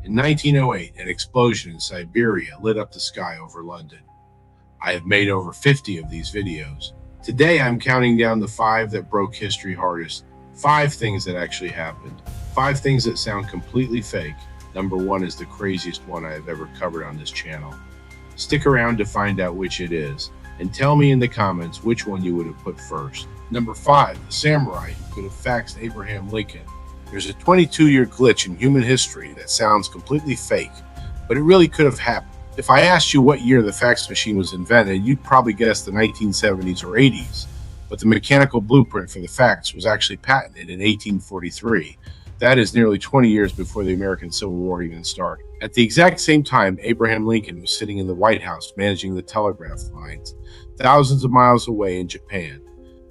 In 1908, an explosion in Siberia lit up the sky over London. I have made over 50 of these videos. Today I'm counting down the 5 that broke history hardest. 5 things that actually happened. 5 things that sound completely fake. Number 1 is the craziest one I have ever covered on this channel. Stick around to find out which it is, and tell me in the comments which one you would have put first. Number 5, the samurai who could have faxed Abraham Lincoln. There's a 22-year glitch in human history that sounds completely fake, but it really could have happened. If I asked you what year the fax machine was invented, you'd probably guess the 1970s or 80s, but the mechanical blueprint for the fax was actually patented in 1843. That is nearly 20 years before the American Civil War even started. At the exact same time, Abraham Lincoln was sitting in the White House managing the telegraph lines, thousands of miles away in Japan.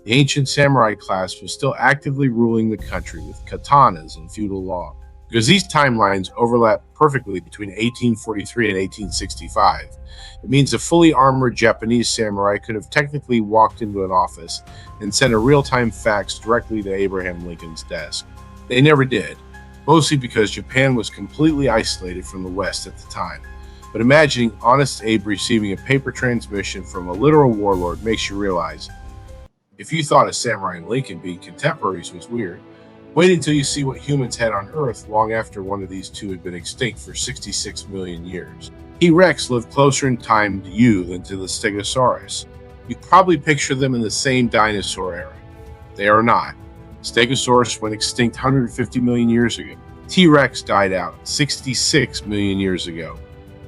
The ancient samurai class was still actively ruling the country with katanas and feudal law. Because these timelines overlap perfectly between 1843 and 1865, it means a fully armored Japanese samurai could have technically walked into an office and sent a real-time fax directly to Abraham Lincoln's desk. They never did, mostly because Japan was completely isolated from the West at the time. But imagining Honest Abe receiving a paper transmission from a literal warlord makes you realize, if you thought a samurai and Lincoln being contemporaries was weird, wait until you see what humans had on Earth long after one of these two had been extinct for 66 million years. T-Rex lived closer in time to you than to the Stegosaurus. You probably picture them in the same dinosaur era. They are not. Stegosaurus went extinct 150 million years ago. T-Rex died out 66 million years ago.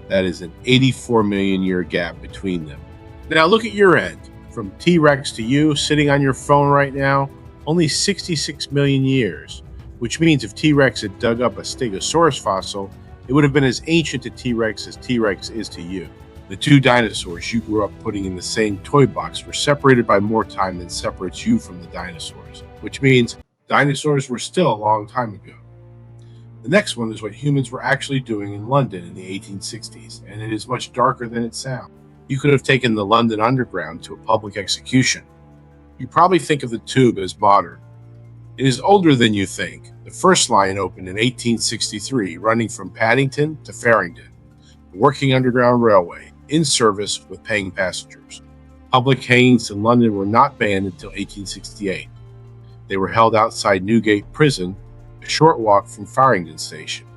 That is an 84 million year gap between them. Now look at your end. From T-Rex to you sitting on your phone right now, only 66 million years, which means if T-Rex had dug up a Stegosaurus fossil, it would have been as ancient to T-Rex as T-Rex is to you. The two dinosaurs you grew up putting in the same toy box were separated by more time than separates you from the dinosaurs, which means dinosaurs were still a long time ago. The next one is what humans were actually doing in London in the 1860s, and it is much darker than it sounds. You could have taken the London Underground to a public execution. You probably think of the Tube as modern. It is older than you think. The first line opened in 1863, running from Paddington to Farringdon, a working underground railway, in service with paying passengers. Public hangings in London were not banned until 1868. They were held outside Newgate Prison, a short walk from Farringdon Station.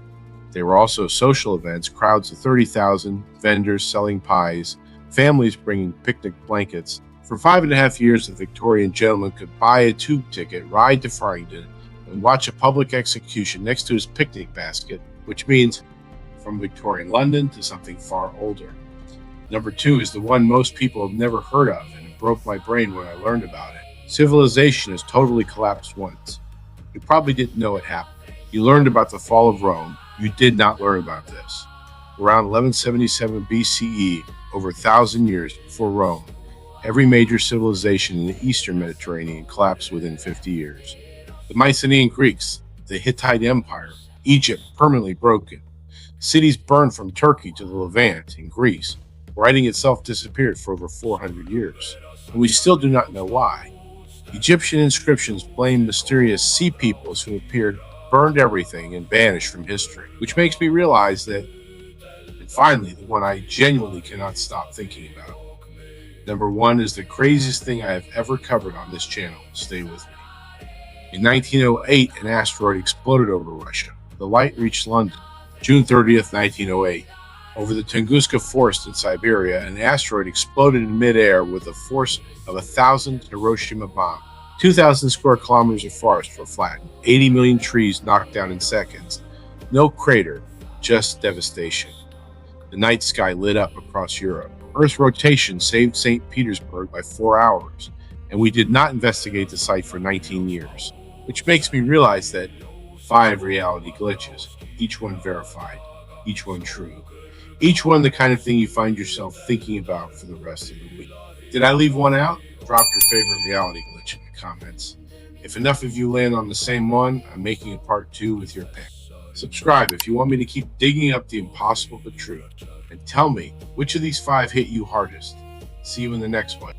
They were also social events, crowds of 30,000, vendors selling pies, families bringing picnic blankets. For 5.5 years, the Victorian gentleman could buy a tube ticket, ride to Farringdon, and watch a public execution next to his picnic basket, which means from Victorian London to something far older. Number 2 is the one most people have never heard of, and it broke my brain when I learned about it. Civilization has totally collapsed once. You probably didn't know it happened. You learned about the fall of Rome. You did not learn about this. Around 1177 BCE, over 1,000 years before Rome, every major civilization in the Eastern Mediterranean collapsed within 50 years. The Mycenaean Greeks, the Hittite Empire, Egypt permanently broken. Cities burned from Turkey to the Levant in Greece. Writing itself disappeared for over 400 years, and we still do not know why. Egyptian inscriptions blame mysterious sea peoples who appeared, burned everything, and vanished from history, which makes me realize that, and finally, the one I genuinely cannot stop thinking about. Number 1 is the craziest thing I have ever covered on this channel. Stay with me. In 1908, an asteroid exploded over Russia. The light reached London. June 30th, 1908. Over the Tunguska forest in Siberia, an asteroid exploded in midair with a force of 1,000 Hiroshima bombs. 2,000 square kilometers of forest were flattened. 80 million trees knocked down in seconds. No crater, just devastation. The night sky lit up across Europe. Earth's rotation saved St. Petersburg by 4 hours, and we did not investigate the site for 19 years, which makes me realize that 5 reality glitches, each one verified, each one true, each one the kind of thing you find yourself thinking about for the rest of the week. Did I leave one out? Drop your favorite reality glitch in the comments. If enough of you land on the same one, I'm making a part 2 with your pick. Subscribe if you want me to keep digging up the impossible but true. And tell me, which of these 5 hit you hardest? See you in the next one.